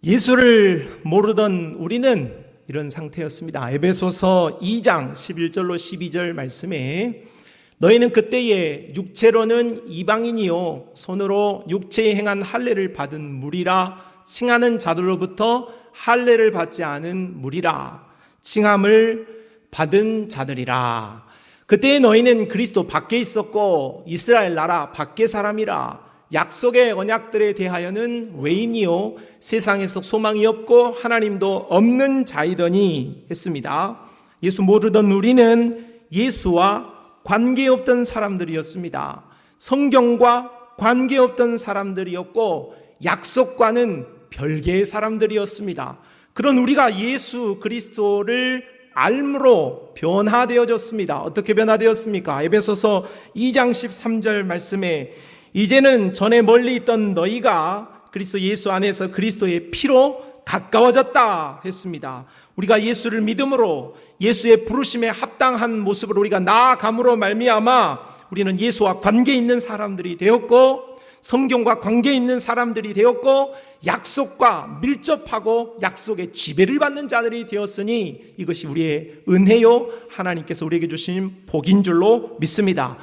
예수를 모르던 우리는 이런 상태였습니다. 에베소서 2장 11절로 12절 말씀에 너희는 그때에 육체로는 이방인이요 손으로 육체에 행한 할례를 받은 무리라 칭하는 자들로부터 할례를 받지 않은 무리라 칭함을 받은 자들이라. 그때에 너희는 그리스도 밖에 있었고 이스라엘 나라 밖의 사람이라. 약속의 언약들에 대하여는 외인이요 세상에서 소망이 없고 하나님도 없는 자이더니 했습니다. 예수 모르던 우리는 예수와 관계없던 사람들이었습니다. 성경과 관계없던 사람들이었고 약속과는 별개의 사람들이었습니다. 그런 우리가 예수 그리스도를 알므로 변화되어졌습니다. 어떻게 변화되었습니까? 에베소서 2장 13절 말씀에 이제는 전에 멀리 있던 너희가 그리스도 예수 안에서 그리스도의 피로 가까워졌다 했습니다. 우리가 예수를 믿음으로 예수의 부르심에 합당한 모습으로 우리가 나아감으로 말미암아 우리는 예수와 관계 있는 사람들이 되었고 성경과 관계 있는 사람들이 되었고 약속과 밀접하고 약속의 지배를 받는 자들이 되었으니 이것이 우리의 은혜요 하나님께서 우리에게 주신 복인 줄로 믿습니다.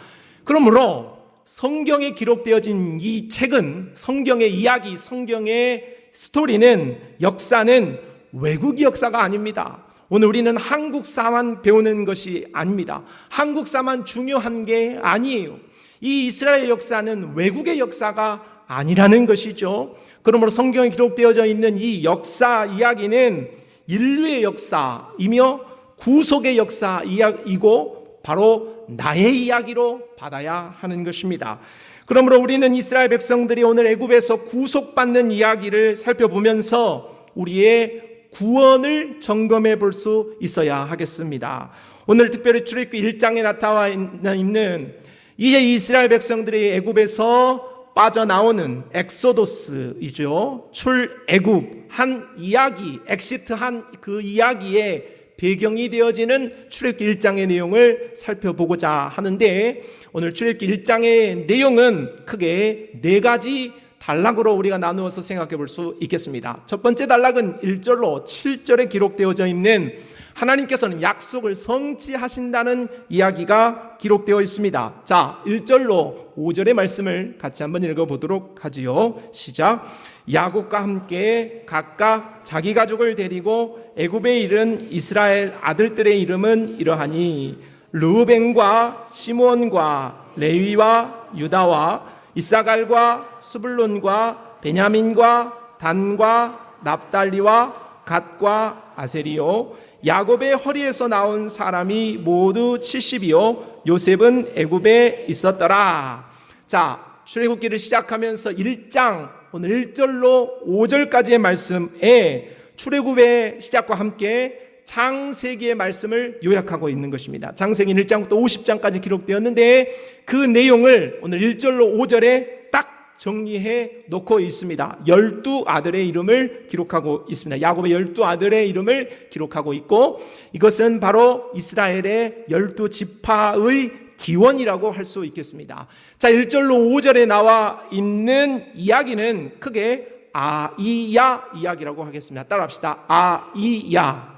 그러므로 성경에 기록되어진 이 책은 성경의 이야기, 성경의 스토리는 역사는 외국의 역사가 아닙니다. 오늘 우리는 한국사만 배우는 것이 아닙니다. 한국사만 중요한 게 아니에요. 이 이스라엘 역사는 외국의 역사가 아니라는 것이죠. 그러므로 성경에 기록되어져 있는 이 역사 이야기는 인류의 역사이며 구속의 역사이고 바로 나의 이야기로 받아야 하는 것입니다. 그러므로 우리는 이스라엘 백성들이 오늘 애굽에서 구속받는 이야기를 살펴보면서 우리의 구원을 점검해 볼 수 있어야 하겠습니다. 오늘 특별히 출애굽기 1장에 나타나 있는 이제 이스라엘 백성들이 애굽에서 빠져나오는 엑소도스이죠. 출애굽 한 이야기, 엑시트 한 그 이야기에 배경이 되어지는 출애굽기 1장의 내용을 살펴보고자 하는데 오늘 출애굽기 1장의 내용은 크게 네 가지 단락으로 우리가 나누어서 생각해 볼 수 있겠습니다. 첫 번째 단락은 1절로 7절에 기록되어져 있는 하나님께서는 약속을 성취하신다는 이야기가 기록되어 있습니다. 자, 1절로 5절의 말씀을 같이 한번 읽어보도록 하지요. 시작. 야곱과 함께 각각 자기 가족을 데리고 애굽에 이른 이스라엘 아들들의 이름은 이러하니 르우벤과 시므온과 레위와 유다와 이사갈과 스불론과 베냐민과 단과 납달리와 갓과 아세리요 야곱의 허리에서 나온 사람이 모두 70이요 요셉은 애굽에 있었더라. 자, 출애굽기를 시작하면서 1장 오늘 1절로 5절까지의 말씀에 출애굽의 시작과 함께 창세기의 말씀을 요약하고 있는 것입니다. 창세기 1장부터 50장까지 기록되었는데 그 내용을 오늘 1절로 5절에 딱 정리해 놓고 있습니다. 12아들의 이름을 기록하고 있습니다. 야곱의 12아들의 이름을 기록하고 있고 이것은 바로 이스라엘의 12지파의 기원이라고 할 수 있겠습니다. 자, 1절로 5절에 나와 있는 이야기는 크게 아이야 이야기라고 하겠습니다. 따라합시다. 아이야.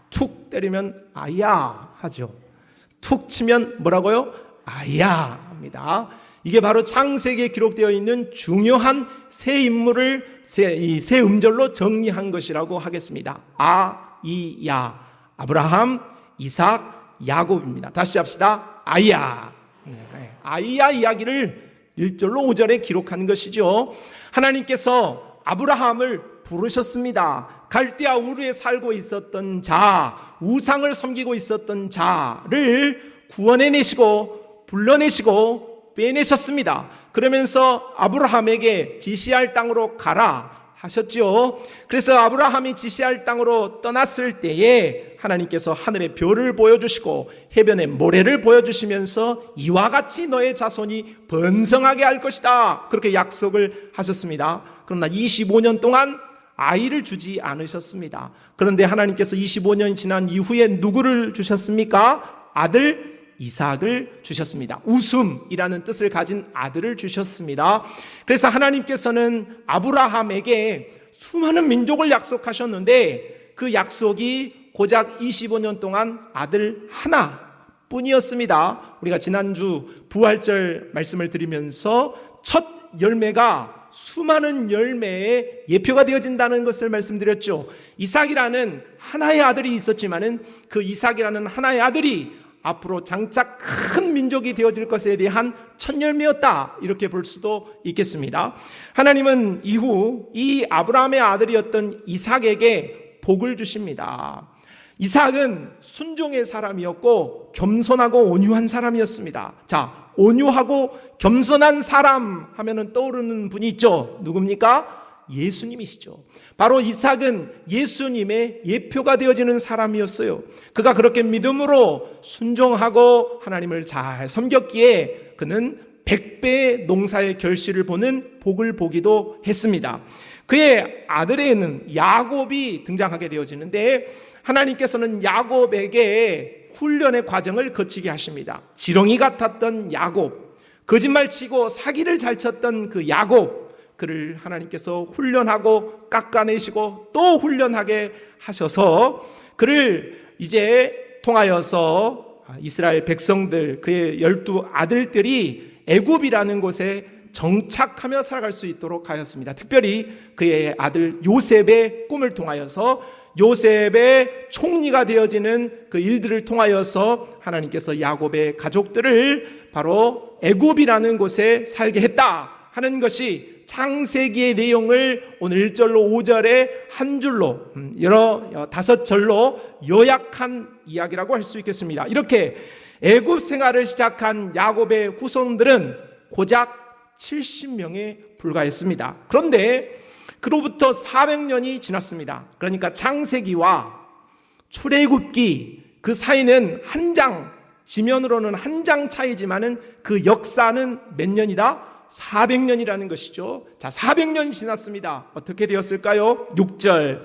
툭 때리면 아야 하죠. 툭 치면 뭐라고요? 아야 합니다. 이게 바로 창세기에 기록되어 있는 중요한 세 인물을 세 음절로 정리한 것이라고 하겠습니다. 아이야. 아브라함, 이삭, 야곱입니다. 다시 합시다. 아이야. 아이야 이야기를 1절로 5절에 기록한 것이죠. 하나님께서 아브라함을 부르셨습니다. 갈대아 우르에 살고 있었던 자, 우상을 섬기고 있었던 자를 구원해내시고 불러내시고 빼내셨습니다. 그러면서 아브라함에게 지시할 땅으로 가라 하셨죠. 그래서 아브라함이 지시할 땅으로 떠났을 때에 하나님께서 하늘의 별을 보여주시고 해변의 모래를 보여주시면서 이와 같이 너의 자손이 번성하게 할 것이다 그렇게 약속을 하셨습니다. 그러나 25년 동안 아이를 주지 않으셨습니다. 그런데 하나님께서 25년이 지난 이후에 누구를 주셨습니까? 아들 이삭을 주셨습니다. 웃음이라는 뜻을 가진 아들을 주셨습니다. 그래서 하나님께서는 아브라함에게 수많은 민족을 약속하셨는데 그 약속이 고작 25년 동안 아들 하나뿐이었습니다. 우리가 지난주 부활절 말씀을 드리면서 첫 열매가 수많은 열매의 예표가 되어진다는 것을 말씀드렸죠. 이삭이라는 하나의 아들이 있었지만은 그 이삭이라는 하나의 아들이 앞으로 장차 큰 민족이 되어질 것에 대한 첫 열매였다, 이렇게 볼 수도 있겠습니다. 하나님은 이후 이 아브라함의 아들이었던 이삭에게 복을 주십니다. 이삭은 순종의 사람이었고 겸손하고 온유한 사람이었습니다. 자, 온유하고 겸손한 사람 하면은 떠오르는 분이 있죠. 누굽니까? 예수님이시죠. 바로 이삭은 예수님의 예표가 되어지는 사람이었어요. 그가 그렇게 믿음으로 순종하고 하나님을 잘 섬겼기에 그는 100배의 농사의 결실을 보는 복을 보기도 했습니다. 그의 아들에는 야곱이 등장하게 되어지는데 하나님께서는 야곱에게 훈련의 과정을 거치게 하십니다. 지렁이 같았던 야곱, 거짓말치고 사기를 잘 쳤던 그 야곱, 그를 하나님께서 훈련하고 깎아내시고 또 훈련하게 하셔서 그를 이제 통하여서 이스라엘 백성들, 그의 12 아들들이 애굽이라는 곳에 정착하며 살아갈 수 있도록 하였습니다. 특별히 그의 아들 요셉의 꿈을 통하여서 요셉의 총리가 되어지는 그 일들을 통하여서 하나님께서 야곱의 가족들을 바로 애굽이라는 곳에 살게 했다 하는 것이 창세기의 내용을 오늘 1절로 5절에 한 줄로 5절로 요약한 이야기라고 할 수 있겠습니다. 이렇게 애굽 생활을 시작한 야곱의 후손들은 고작 70명에 불과했습니다. 그런데 그로부터 400년이 지났습니다. 그러니까 창세기와 출애굽기 그 사이는 한 장, 지면으로는 한 장 차이지만은 그 역사는 몇 년이다? 400년이라는 것이죠. 자, 400년이 지났습니다. 어떻게 되었을까요? 6절.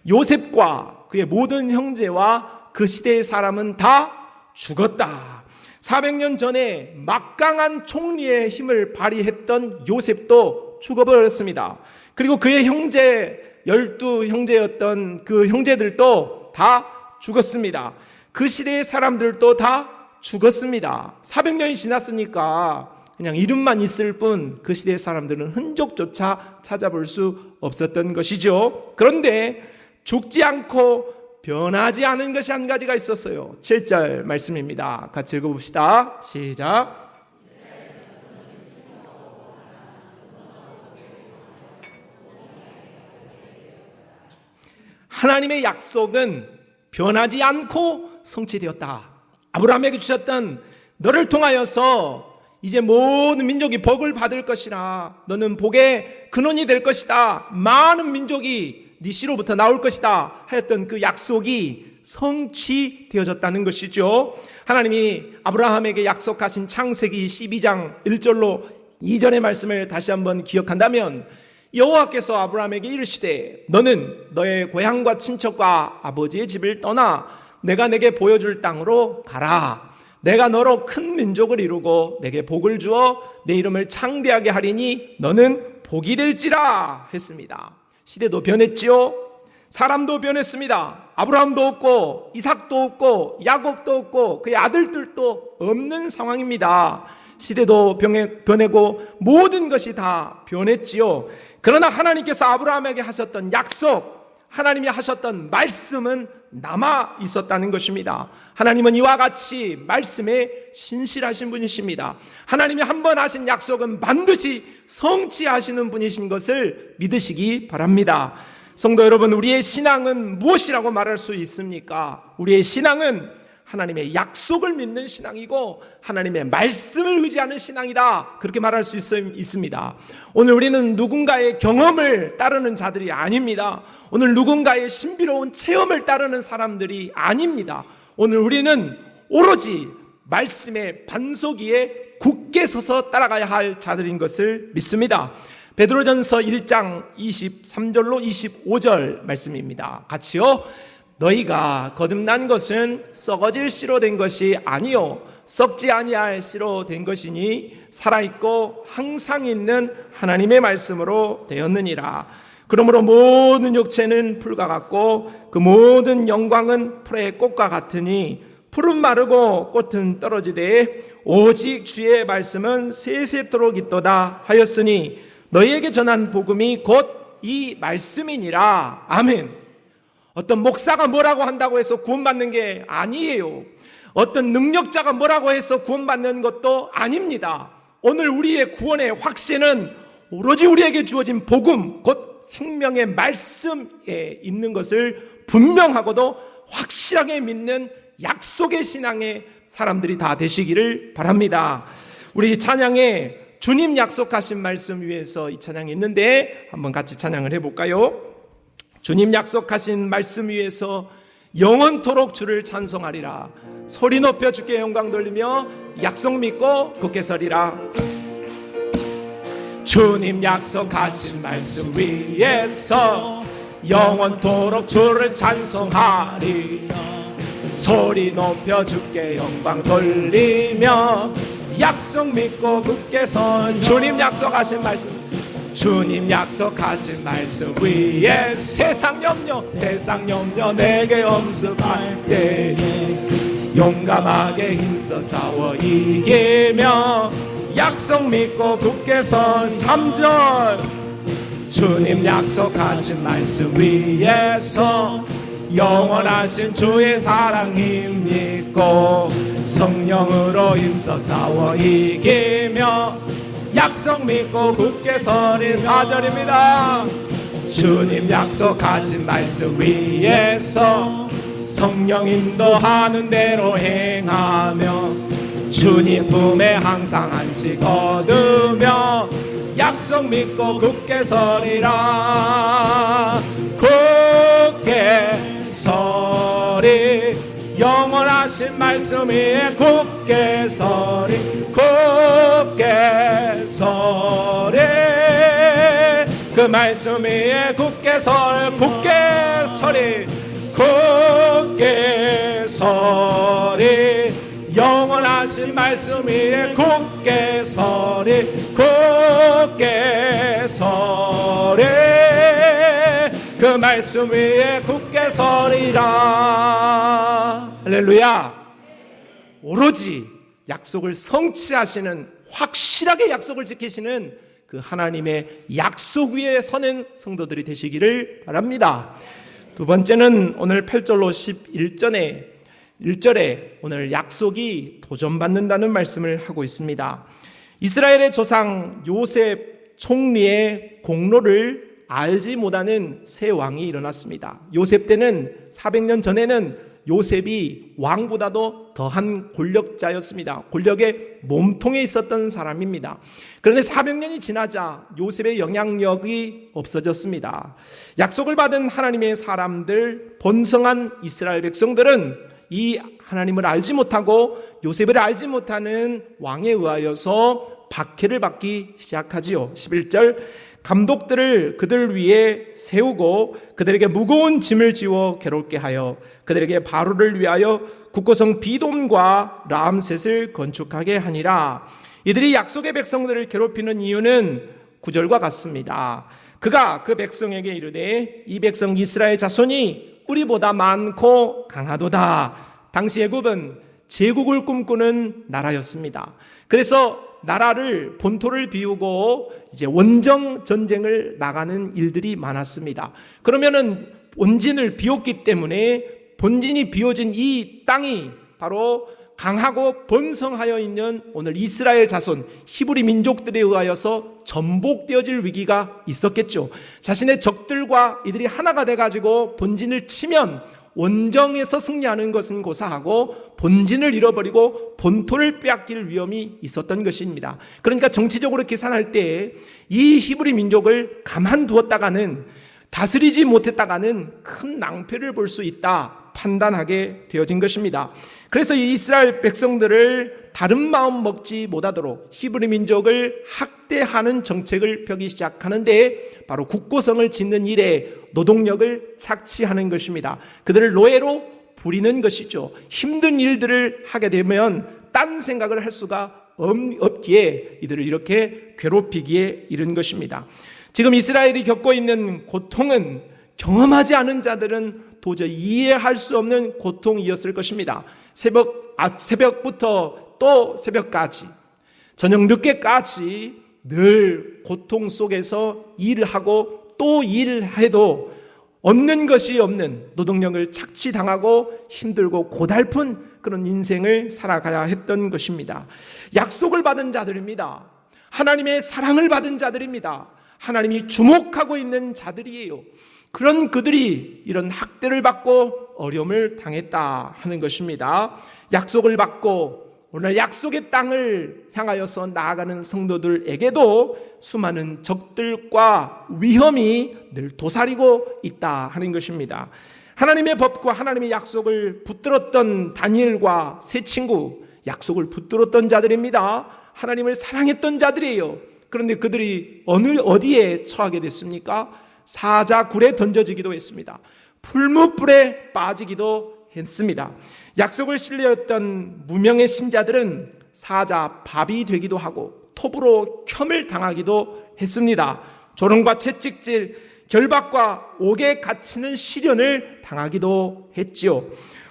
요셉과 그의 모든 형제와 그 시대의 사람은 다 죽었다. 400년 전에 막강한 총리의 힘을 발휘했던 요셉도 죽어버렸습니다. 그리고 그의 형제, 12 형제였던 그 형제들도 다 죽었습니다. 그 시대의 사람들도 다 죽었습니다. 400년이 지났으니까 그냥 이름만 있을 뿐 그 시대의 사람들은 흔적조차 찾아볼 수 없었던 것이죠. 그런데 죽지 않고 변하지 않은 것이 한 가지가 있었어요. 7절 말씀입니다. 같이 읽어봅시다. 시작. 하나님의 약속은 변하지 않고 성취되었다. 아브라함에게 주셨던 너를 통하여서 이제 모든 민족이 복을 받을 것이라, 너는 복의 근원이 될 것이다, 많은 민족이 네 씨로부터 나올 것이다 하였던 그 약속이 성취되어졌다는 것이죠. 하나님이 아브라함에게 약속하신 창세기 12장 1절로 2절의 말씀을 다시 한번 기억한다면, 여호와께서 아브라함에게 이르시되 너는 너의 고향과 친척과 아버지의 집을 떠나 내가 내게 보여줄 땅으로 가라. 내가 너로 큰 민족을 이루고 내게 복을 주어 내 이름을 창대하게 하리니 너는 복이 될지라 했습니다. 시대도 변했지요. 사람도 변했습니다. 아브라함도 없고 이삭도 없고 야곱도 없고 그의 아들들도 없는 상황입니다. 시대도 변하고 모든 것이 다 변했지요. 그러나 하나님께서 아브라함에게 하셨던 약속, 하나님이 하셨던 말씀은 남아 있었다는 것입니다. 하나님은 이와 같이 말씀에 신실하신 분이십니다. 하나님이 한 번 하신 약속은 반드시 성취하시는 분이신 것을 믿으시기 바랍니다. 성도 여러분, 우리의 신앙은 무엇이라고 말할 수 있습니까? 우리의 신앙은 하나님의 약속을 믿는 신앙이고 하나님의 말씀을 의지하는 신앙이다, 그렇게 말할 수 있습니다. 오늘 우리는 누군가의 경험을 따르는 자들이 아닙니다. 오늘 누군가의 신비로운 체험을 따르는 사람들이 아닙니다. 오늘 우리는 오로지 말씀의 반석 위에 굳게 서서 따라가야 할 자들인 것을 믿습니다. 베드로전서 1장 23절로 25절 말씀입니다. 같이요. 너희가 거듭난 것은 썩어질 씨로 된 것이 아니요 썩지 아니할 씨로 된 것이니 살아있고 항상 있는 하나님의 말씀으로 되었느니라. 그러므로 모든 육체는 풀과 같고 그 모든 영광은 풀의 꽃과 같으니 풀은 마르고 꽃은 떨어지되 오직 주의 말씀은 세세토록 있도다 하였으니 너희에게 전한 복음이 곧 이 말씀이니라. 아멘. 어떤 목사가 뭐라고 한다고 해서 구원받는 게 아니에요. 어떤 능력자가 뭐라고 해서 구원받는 것도 아닙니다. 오늘 우리의 구원의 확신은 오로지 우리에게 주어진 복음, 곧 생명의 말씀에 있는 것을 분명하고도 확실하게 믿는 약속의 신앙의 사람들이 다 되시기를 바랍니다. 우리 찬양에 주님 약속하신 말씀 위에서 이 찬양이 있는데 한번 같이 찬양을 해볼까요? 주님 약속하신 말씀 위에서 영원토록 주를 찬송하리라. 소리 높여 주께 영광 돌리며 약속 믿고 굳게 서리라. 주님 약속하신 말씀 위에서 영원토록 주를 찬송하리라. 소리 높여 주께 영광 돌리며 약속 믿고 굳게 선. 주님 약속하신 말씀, 주님 약속하신 말씀 위에 세상 염려 내게 엄습할 때에 용감하게 힘써 싸워 이기며 약속 믿고 굳게 선. 3절 주님 약속하신 말씀 위에서 영원하신 주의 사랑 힘 믿고 성령으로 힘써 싸워 이기며 약속 믿고 굳게 서리. 4절입니다. 주님 약속하신 말씀 위에서 성령 인도하는 대로 행하며 주님 품에 항상 안식 얻으며 약속 믿고 굳게 서리라. 굳게 서리. 영원하신 말씀 위에 굳게 서리. 굳게 서리. 그 말씀 위에 굳게 서리. 굳게 서리. 굳게 서리. 영원하신 말씀 위에 굳게 서리. 굳게 서리. 그 말씀 위에 굳게 서리라. 할렐루야. 오로지 약속을 성취하시는, 확실하게 약속을 지키시는 그 하나님의 약속 위에 서는 성도들이 되시기를 바랍니다. 두 번째는 오늘 8절로 1절에 오늘 약속이 도전받는다는 말씀을 하고 있습니다. 이스라엘의 조상 요셉 총리의 공로를 알지 못하는 새 왕이 일어났습니다. 요셉 때는 400년 전에는 요셉이 왕보다도 더한 권력자였습니다. 권력의 몸통에 있었던 사람입니다. 그런데 400년이 지나자 요셉의 영향력이 없어졌습니다. 약속을 받은 하나님의 사람들, 번성한 이스라엘 백성들은 이 하나님을 알지 못하고 요셉을 알지 못하는 왕에 의하여서 박해를 받기 시작하지요. 11절 감독들을 그들 위에 세우고 그들에게 무거운 짐을 지워 괴롭게 하여 그들에게 바로를 위하여 국고성 비돔과 람셋을 건축하게 하니라. 이들이 약속의 백성들을 괴롭히는 이유는 9절과 같습니다. 그가 그 백성에게 이르되 이 백성 이스라엘 자손이 우리보다 많고 강하도다. 당시 애굽은 제국을 꿈꾸는 나라였습니다. 그래서 나라를, 본토를 비우고 이제 원정 전쟁을 나가는 일들이 많았습니다. 그러면은 본진을 비웠기 때문에 본진이 비워진 이 땅이 바로 강하고 번성하여 있는 오늘 이스라엘 자손, 히브리 민족들에 의하여서 전복되어질 위기가 있었겠죠. 자신의 적들과 이들이 하나가 돼가지고 본진을 치면 원정에서 승리하는 것은 고사하고 본진을 잃어버리고 본토를 빼앗길 위험이 있었던 것입니다. 그러니까 정치적으로 계산할 때 이 히브리 민족을 가만두었다가는, 다스리지 못했다가는 큰 낭패를 볼 수 있다 판단하게 되어진 것입니다. 그래서 이 이스라엘 백성들을 다른 마음 먹지 못하도록 히브리 민족을 학대하는 정책을 펴기 시작하는데 바로 국고성을 짓는 일에 노동력을 착취하는 것입니다. 그들을 노예로 부리는 것이죠. 힘든 일들을 하게 되면 딴 생각을 할 수가 없기에 이들을 이렇게 괴롭히기에 이른 것입니다. 지금 이스라엘이 겪고 있는 고통은 경험하지 않은 자들은 도저히 이해할 수 없는 고통이었을 것입니다. 새벽부터 또 새벽까지, 저녁 늦게까지 늘 고통 속에서 일을 하고 또 일을 해도 얻는 것이 없는, 노동력을 착취당하고 힘들고 고달픈 그런 인생을 살아가야 했던 것입니다. 약속을 받은 자들입니다. 하나님의 사랑을 받은 자들입니다. 하나님이 주목하고 있는 자들이에요. 그런 그들이 이런 학대를 받고 어려움을 당했다 하는 것입니다. 약속을 받고 오늘 약속의 땅을 향하여서 나아가는 성도들에게도 수많은 적들과 위험이 늘 도사리고 있다 하는 것입니다. 하나님의 법과 하나님의 약속을 붙들었던 다니엘과 세 친구, 약속을 붙들었던 자들입니다. 하나님을 사랑했던 자들이에요. 그런데 그들이 어디에 처하게 됐습니까? 사자굴에 던져지기도 했습니다. 풀무불에 빠지기도 했습니다. 약속을 신뢰했던 무명의 신자들은 사자밥이 되기도 하고 톱으로 켬을 당하기도 했습니다. 조롱과 채찍질, 결박과 옥에 갇히는 시련을 당하기도 했지요.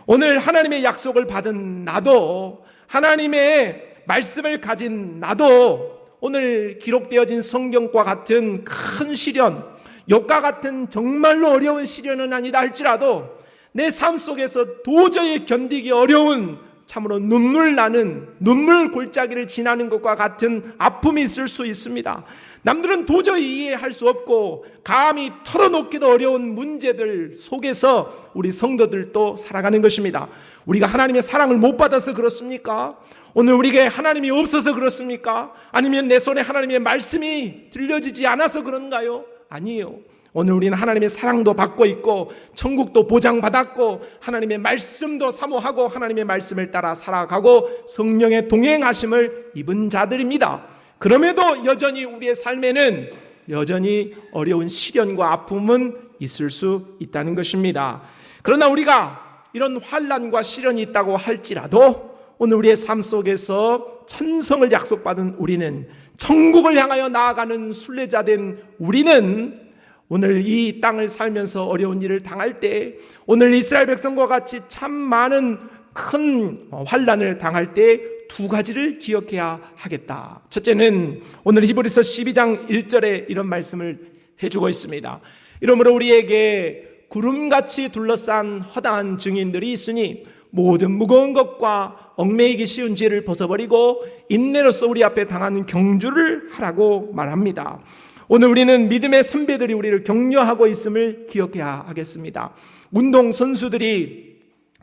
오늘 하나님의 약속을 받은 나도, 하나님의 말씀을 가진 나도 오늘 기록되어진 성경과 같은 큰 시련, 욕과 같은 정말로 어려운 시련은 아니다 할지라도 내 삶 속에서 도저히 견디기 어려운, 참으로 눈물 나는, 눈물 골짜기를 지나는 것과 같은 아픔이 있을 수 있습니다. 남들은 도저히 이해할 수 없고 감히 털어놓기도 어려운 문제들 속에서 우리 성도들도 살아가는 것입니다. 우리가 하나님의 사랑을 못 받아서 그렇습니까? 오늘 우리에게 하나님이 없어서 그렇습니까? 아니면 내 손에 하나님의 말씀이 들려지지 않아서 그런가요? 아니에요. 오늘 우리는 하나님의 사랑도 받고 있고 천국도 보장받았고 하나님의 말씀도 사모하고 하나님의 말씀을 따라 살아가고 성령의 동행하심을 입은 자들입니다. 그럼에도 여전히 우리의 삶에는 여전히 어려운 시련과 아픔은 있을 수 있다는 것입니다. 그러나 우리가 이런 환난과 시련이 있다고 할지라도 오늘 우리의 삶 속에서 천성을 약속받은 우리는, 천국을 향하여 나아가는 순례자된 우리는 오늘 이 땅을 살면서 어려운 일을 당할 때, 오늘 이스라엘 백성과 같이 참 많은 큰 환난을 당할 때 두 가지를 기억해야 하겠다. 첫째는 오늘 히브리서 12장 1절에 이런 말씀을 해주고 있습니다. 이러므로 우리에게 구름같이 둘러싼 허다한 증인들이 있으니 모든 무거운 것과 얽매이기 쉬운 죄를 벗어버리고 인내로서 우리 앞에 당하는 경주를 하라고 말합니다. 오늘 우리는 믿음의 선배들이 우리를 격려하고 있음을 기억해야 하겠습니다. 운동 선수들이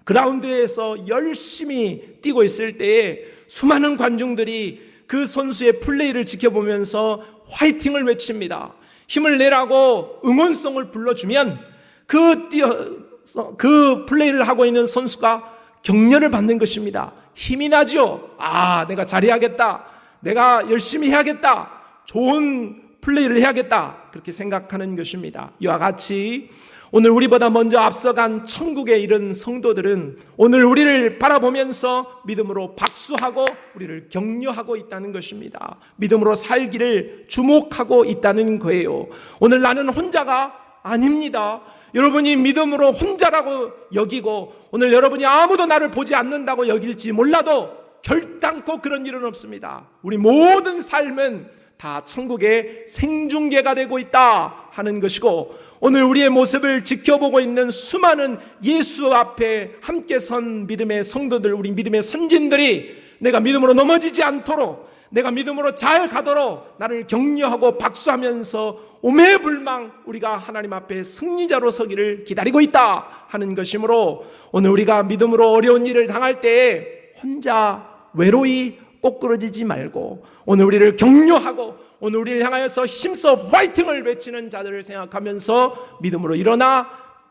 그라운드에서 열심히 뛰고 있을 때에 수많은 관중들이 그 선수의 플레이를 지켜보면서 화이팅을 외칩니다. 힘을 내라고 응원송을 불러주면 그 플레이를 하고 있는 선수가 격려를 받는 것입니다. 힘이 나죠. 내가 잘해야겠다. 내가 열심히 해야겠다. 좋은 플레이를 해야겠다. 그렇게 생각하는 것입니다. 이와 같이 오늘 우리보다 먼저 앞서간 천국에 이른 성도들은 오늘 우리를 바라보면서 믿음으로 박수하고 우리를 격려하고 있다는 것입니다. 믿음으로 살기를 주목하고 있다는 거예요. 오늘 나는 혼자가 아닙니다. 여러분이 믿음으로 혼자라고 여기고 오늘 여러분이 아무도 나를 보지 않는다고 여길지 몰라도 결단코 그런 일은 없습니다. 우리 모든 삶은 다 천국의 생중계가 되고 있다 하는 것이고, 오늘 우리의 모습을 지켜보고 있는 수많은 예수 앞에 함께 선 믿음의 성도들, 우리 믿음의 선진들이 내가 믿음으로 넘어지지 않도록, 내가 믿음으로 잘 가도록 나를 격려하고 박수하면서 오매불망 우리가 하나님 앞에 승리자로 서기를 기다리고 있다 하는 것이므로 오늘 우리가 믿음으로 어려운 일을 당할 때에 혼자 외로이 꼬꾸러지지 말고 오늘 우리를 격려하고 오늘 우리를 향하여서 힘써 화이팅을 외치는 자들을 생각하면서 믿음으로 일어나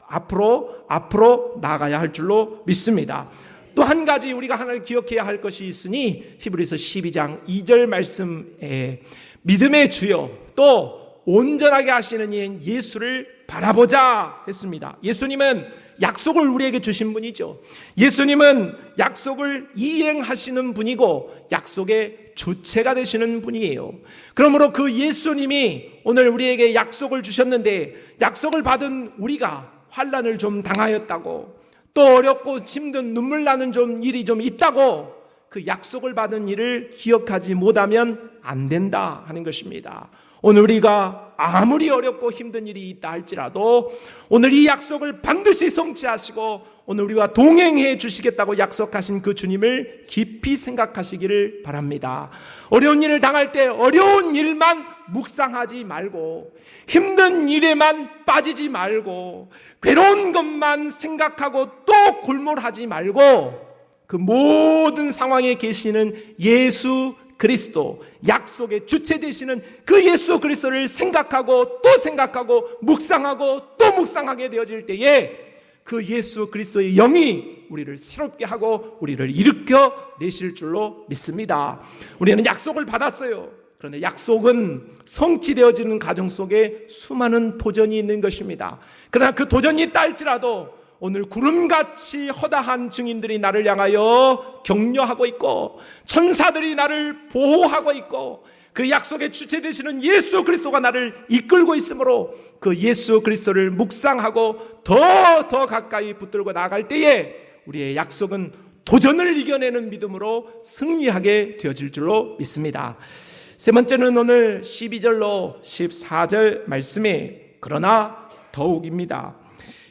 앞으로 나아가야 할 줄로 믿습니다. 또 한 가지 우리가 하나를 기억해야 할 것이 있으니 히브리서 12장 2절 말씀에 믿음의 주요 또 온전하게 하시는 이인 예수를 바라보자 했습니다. 예수님은 약속을 우리에게 주신 분이죠. 예수님은 약속을 이행하시는 분이고 약속의 주체가 되시는 분이에요. 그러므로 그 예수님이 오늘 우리에게 약속을 주셨는데 약속을 받은 우리가 환난을 좀 당하였다고, 또 어렵고 힘든 눈물 나는 일이 좀 있다고 그 약속을 받은 일을 기억하지 못하면 안 된다 하는 것입니다. 오늘 우리가 아무리 어렵고 힘든 일이 있다 할지라도 오늘 이 약속을 반드시 성취하시고 오늘 우리와 동행해 주시겠다고 약속하신 그 주님을 깊이 생각하시기를 바랍니다. 어려운 일을 당할 때 어려운 일만 묵상하지 말고, 힘든 일에만 빠지지 말고, 괴로운 것만 생각하고 또 골몰하지 말고, 그 모든 상황에 계시는 예수 그리스도, 약속의 주체 되시는 그 예수 그리스도를 생각하고 또 생각하고 묵상하고 또 묵상하게 되어질 때에 그 예수 그리스도의 영이 우리를 새롭게 하고 우리를 일으켜 내실 줄로 믿습니다. 우리는 약속을 받았어요. 그런데 약속은 성취되어지는 과정 속에 수많은 도전이 있는 것입니다. 그러나 그 도전이 있다 할지라도 오늘 구름같이 허다한 증인들이 나를 향하여 격려하고 있고 천사들이 나를 보호하고 있고 그 약속의 주체 되시는 예수 그리스도가 나를 이끌고 있으므로 그 예수 그리스도를 묵상하고 더 가까이 붙들고 나아갈 때에 우리의 약속은 도전을 이겨내는 믿음으로 승리하게 되어질 줄로 믿습니다. 세 번째는 오늘 12절로 14절 말씀에 그러나 더욱입니다.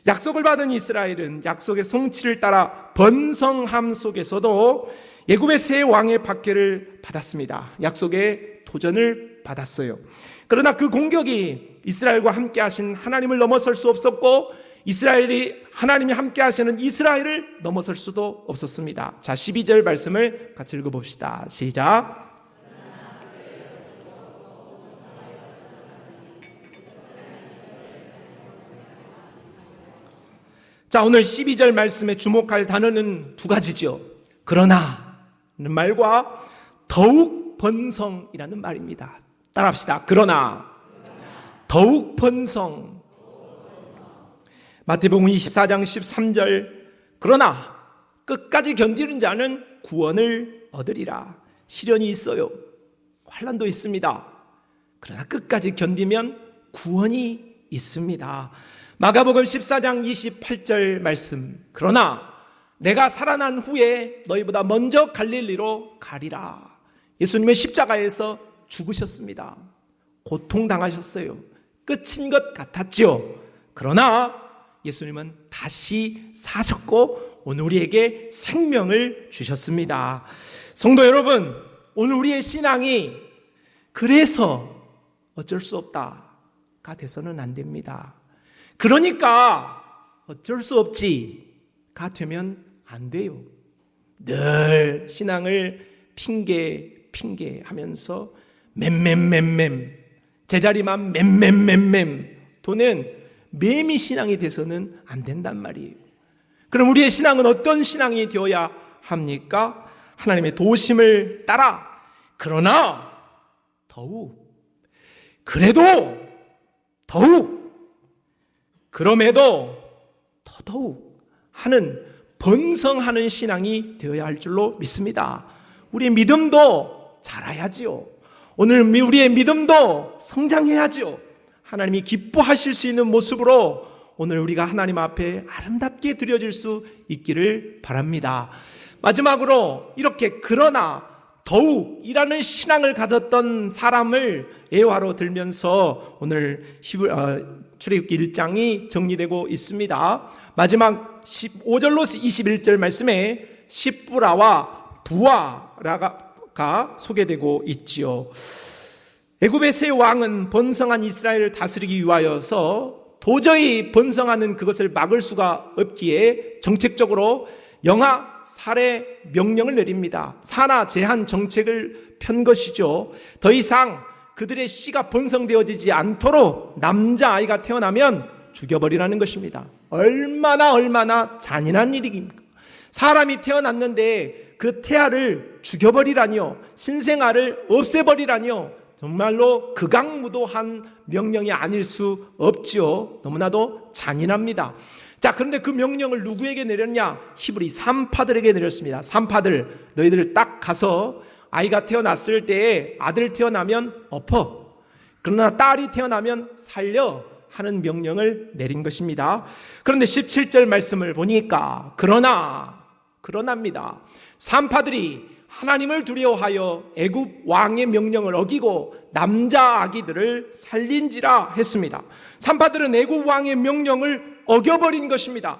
약속을 받은 이스라엘은 약속의 성취를 따라 번성함 속에서도 애굽의 세 왕의 박해를 받았습니다. 약속의 도전을 받았어요. 그러나 그 공격이 이스라엘과 함께 하신 하나님을 넘어설 수 없었고 이스라엘이 하나님이 함께 하시는 이스라엘을 넘어설 수도 없었습니다. 자, 12절 말씀을 같이 읽어봅시다. 시작. 자, 오늘 12절 말씀에 주목할 단어는 두 가지죠. 그러나는 말과 더욱 번성이라는 말입니다. 따라합시다. 그러나 더욱 번성. 마태복음 24장 13절 그러나 끝까지 견디는 자는 구원을 얻으리라. 시련이 있어요. 환난도 있습니다. 그러나 끝까지 견디면 구원이 있습니다. 마가복음 14장 28절 말씀 그러나 내가 살아난 후에 너희보다 먼저 갈릴리로 가리라. 예수님은 십자가에서 죽으셨습니다. 고통당하셨어요. 끝인 것 같았죠. 그러나 예수님은 다시 사셨고 오늘 우리에게 생명을 주셨습니다. 성도 여러분, 오늘 우리의 신앙이 그래서 어쩔 수 없다가 돼서는 안 됩니다. 그러니까 어쩔 수 없지가 되면 안 돼요. 늘 신앙을 핑계 하면서 맴 제자리만 맴 도는 매미 신앙이 돼서는 안 된단 말이에요. 그럼 우리의 신앙은 어떤 신앙이 되어야 합니까? 하나님의 도심을 따라 그러나 더욱 그래도 더욱 그럼에도 더더욱 하는 번성하는 신앙이 되어야 할 줄로 믿습니다. 우리의 믿음도 자라야지요. 오늘 우리의 믿음도 성장해야지요. 하나님이 기뻐하실 수 있는 모습으로 오늘 우리가 하나님 앞에 아름답게 드려질 수 있기를 바랍니다. 마지막으로 이렇게 그러나 더욱이라는 신앙을 가졌던 사람을 예화로 들면서 오늘 출애굽기 1장이 정리되고 있습니다. 마지막 15절로 21절 말씀에 시브라와 부아라가 소개되고 있지요. 애굽의 세 왕은 번성한 이스라엘을 다스리기 위하여서 도저히 번성하는 그것을 막을 수가 없기에 정책적으로 영아 살해 명령을 내립니다. 산하 제한 정책을 편 것이죠. 더 이상 그들의 씨가 번성되어지지 않도록 남자아이가 태어나면 죽여버리라는 것입니다. 얼마나 잔인한 일입니까? 사람이 태어났는데 그 태아를 죽여버리라니요, 신생아를 없애버리라니요, 정말로 극악무도한 명령이 아닐 수 없지요. 너무나도 잔인합니다. 자, 그런데 그 명령을 누구에게 내렸냐? 히브리 산파들에게 내렸습니다. 산파들, 너희들 딱 가서 아이가 태어났을 때에 아들 태어나면 엎어, 그러나 딸이 태어나면 살려 하는 명령을 내린 것입니다. 그런데 17절 말씀을 보니까 그러나입니다. 산파들이 하나님을 두려워하여 애굽 왕의 명령을 어기고 남자 아기들을 살린지라 했습니다. 산파들은 애굽 왕의 명령을 어겨버린 것입니다.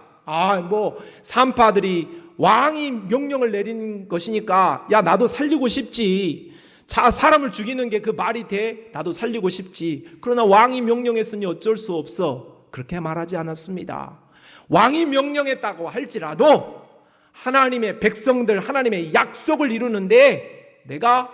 산파들이 왕이 명령을 내린 것이니까 야, 나도 살리고 싶지. 사람을 죽이는 게 그 말이 돼? 나도 살리고 싶지. 그러나 왕이 명령했으니 어쩔 수 없어. 그렇게 말하지 않았습니다. 왕이 명령했다고 할지라도 하나님의 백성들, 하나님의 약속을 이루는데 내가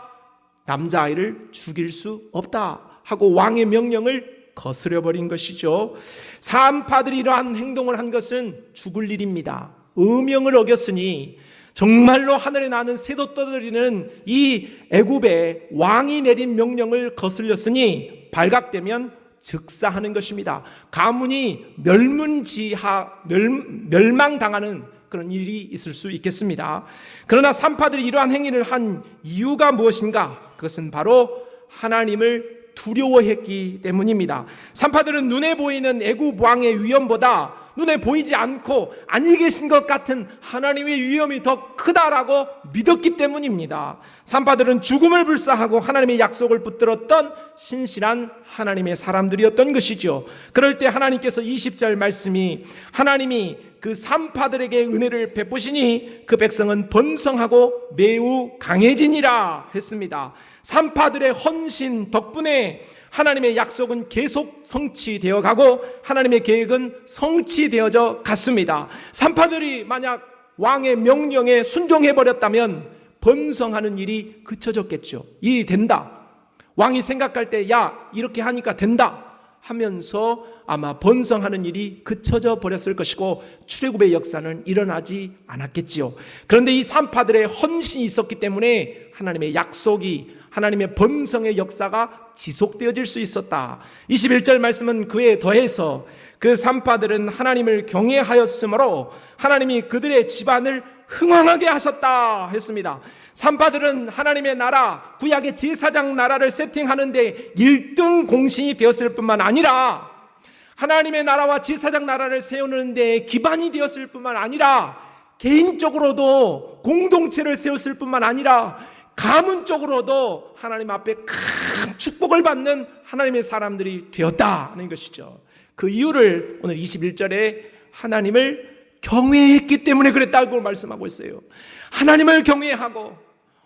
남자아이를 죽일 수 없다 하고 왕의 명령을 거스려버린 것이죠. 산파들이 이러한 행동을 한 것은 죽을 일입니다. 의명을 어겼으니 정말로 하늘에 나는 새도 떠들이는 이 애굽의 왕이 내린 명령을 거슬렸으니 발각되면 즉사하는 것입니다. 가문이 멸망당하는 그런 일이 있을 수 있겠습니다. 그러나 산파들이 이러한 행위를 한 이유가 무엇인가? 그것은 바로 하나님을 두려워했기 때문입니다. 산파들은 눈에 보이는 애굽 왕의 위엄보다 눈에 보이지 않고 안위 계신 것 같은 하나님의 위엄이 더 크다라고 믿었기 때문입니다. 산파들은 죽음을 불사하고 하나님의 약속을 붙들었던 신실한 하나님의 사람들이었던 것이죠. 그럴 때 하나님께서 20절 말씀이 하나님이 그 산파들에게 은혜를 베푸시니 그 백성은 번성하고 매우 강해지니라 했습니다. 산파들의 헌신 덕분에 하나님의 약속은 계속 성취되어 가고 하나님의 계획은 성취되어져 갔습니다. 산파들이 만약 왕의 명령에 순종해버렸다면 번성하는 일이 그쳐졌겠죠. 일이 된다. 왕이 생각할 때 야, 이렇게 하니까 된다 하면서 아마 번성하는 일이 그쳐져 버렸을 것이고 출애굽의 역사는 일어나지 않았겠지요. 그런데 이 산파들의 헌신이 있었기 때문에 하나님의 약속이, 하나님의 번성의 역사가 지속되어질 수 있었다. 21절 말씀은 그에 더해서 그 산파들은 하나님을 경외하였으므로 하나님이 그들의 집안을 흥왕하게 하셨다 했습니다. 산파들은 하나님의 나라, 구약의 제사장 나라를 세팅하는데 1등 공신이 되었을 뿐만 아니라 하나님의 나라와 제사장 나라를 세우는 데 기반이 되었을 뿐만 아니라 개인적으로도 공동체를 세웠을 뿐만 아니라 가문적으로도 하나님 앞에 큰 축복을 받는 하나님의 사람들이 되었다는 것이죠. 그 이유를 오늘 21절에 하나님을 경외했기 때문에 그랬다고 말씀하고 있어요. 하나님을 경외하고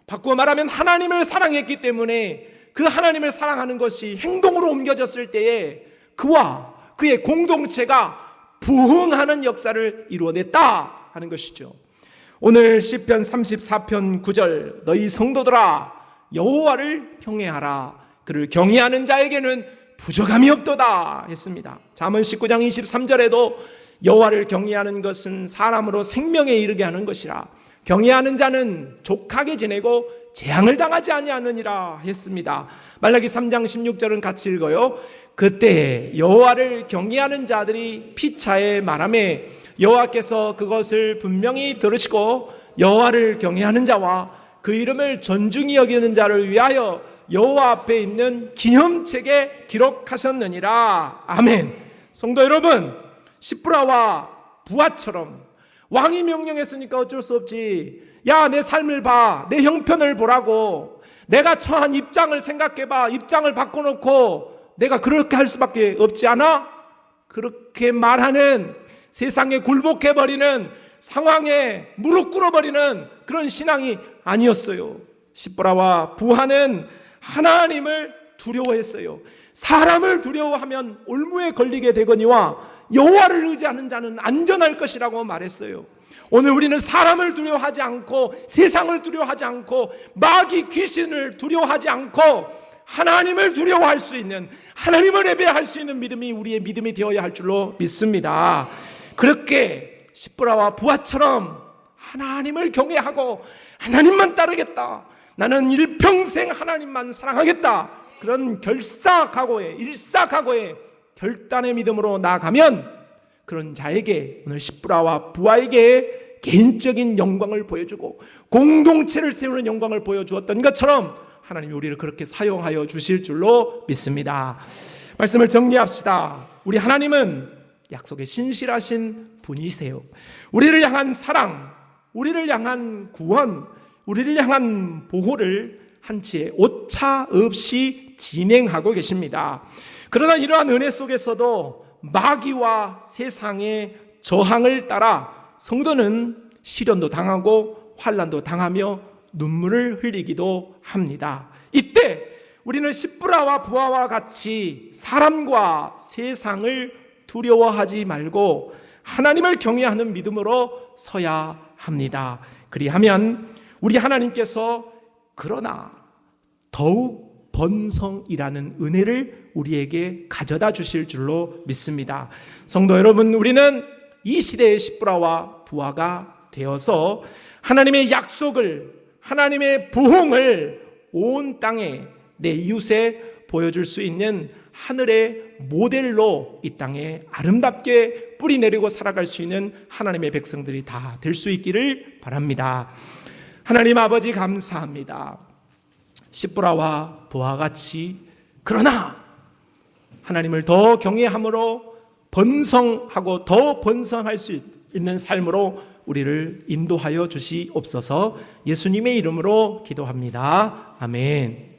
바꾸어 말하면 하나님을 사랑했기 때문에 그 하나님을 사랑하는 것이 행동으로 옮겨졌을 때에 그와 그의 공동체가 부흥하는 역사를 이루어냈다 하는 것이죠. 오늘 시편 34편 9절 너희 성도들아 여호와를 경외하라. 그를 경외하는 자에게는 부족함이 없도다 했습니다. 잠언 19장 23절에도 여호와를 경외하는 것은 사람으로 생명에 이르게 하는 것이라. 경외하는 자는 족하게 지내고 재앙을 당하지 아니하느니라 했습니다. 말라기 3장 16절은 같이 읽어요. 그때 여호와를 경외하는 자들이 피차에 말하매 여호와께서 그것을 분명히 들으시고 여호와를 경외하는 자와 그 이름을 존중히 여기는 자를 위하여 여호와 앞에 있는 기념책에 기록하셨느니라. 아멘. 성도 여러분, 시브라와 부하처럼 왕이 명령했으니까 어쩔 수 없지. 야, 내 삶을 봐. 내 형편을 보라고. 내가 처한 입장을 생각해봐. 입장을 바꿔놓고 내가 그렇게 할 수밖에 없지 않아? 그렇게 말하는, 세상에 굴복해버리는, 상황에 무릎 꿇어버리는 그런 신앙이 아니었어요. 시브라와 부하는 하나님을 두려워했어요. 사람을 두려워하면 올무에 걸리게 되거니와 여호와를 의지하는 자는 안전할 것이라고 말했어요. 오늘 우리는 사람을 두려워하지 않고 세상을 두려워하지 않고 마귀 귀신을 두려워하지 않고 하나님을 두려워할 수 있는, 하나님을 예배할 수 있는 믿음이 우리의 믿음이 되어야 할 줄로 믿습니다. 그렇게 시브라와 부하처럼 하나님을 경외하고 하나님만 따르겠다, 나는 일평생 하나님만 사랑하겠다, 그런 일사각오의 결단의 믿음으로 나아가면 그런 자에게 오늘 십부라와 부하에게 개인적인 영광을 보여주고 공동체를 세우는 영광을 보여주었던 것처럼 하나님이 우리를 그렇게 사용하여 주실 줄로 믿습니다. 말씀을 정리합시다. 우리 하나님은 약속에 신실하신 분이세요. 우리를 향한 사랑, 우리를 향한 구원, 우리를 향한 보호를 한치의 오차 없이 진행하고 계십니다. 그러나 이러한 은혜 속에서도 마귀와 세상의 저항을 따라 성도는 시련도 당하고 환난도 당하며 눈물을 흘리기도 합니다. 이때 우리는 십부라와 부하와 같이 사람과 세상을 두려워하지 말고 하나님을 경외하는 믿음으로 서야 합니다. 그리하면 우리 하나님께서 그러나 더욱 번성이라는 은혜를 우리에게 가져다 주실 줄로 믿습니다. 성도 여러분, 우리는 이 시대의 십부라와 부하가 되어서 하나님의 약속을, 하나님의 부흥을 온 땅에 내 이웃에 보여줄 수 있는 하늘의 모델로 이 땅에 아름답게 뿌리내리고 살아갈 수 있는 하나님의 백성들이 다 될 수 있기를 바랍니다. 하나님 아버지 감사합니다. 십부라와 부하같이 그러나 하나님을 더 경외함으로 번성하고 더 번성할 수 있는 삶으로 우리를 인도하여 주시옵소서. 예수님의 이름으로 기도합니다. 아멘.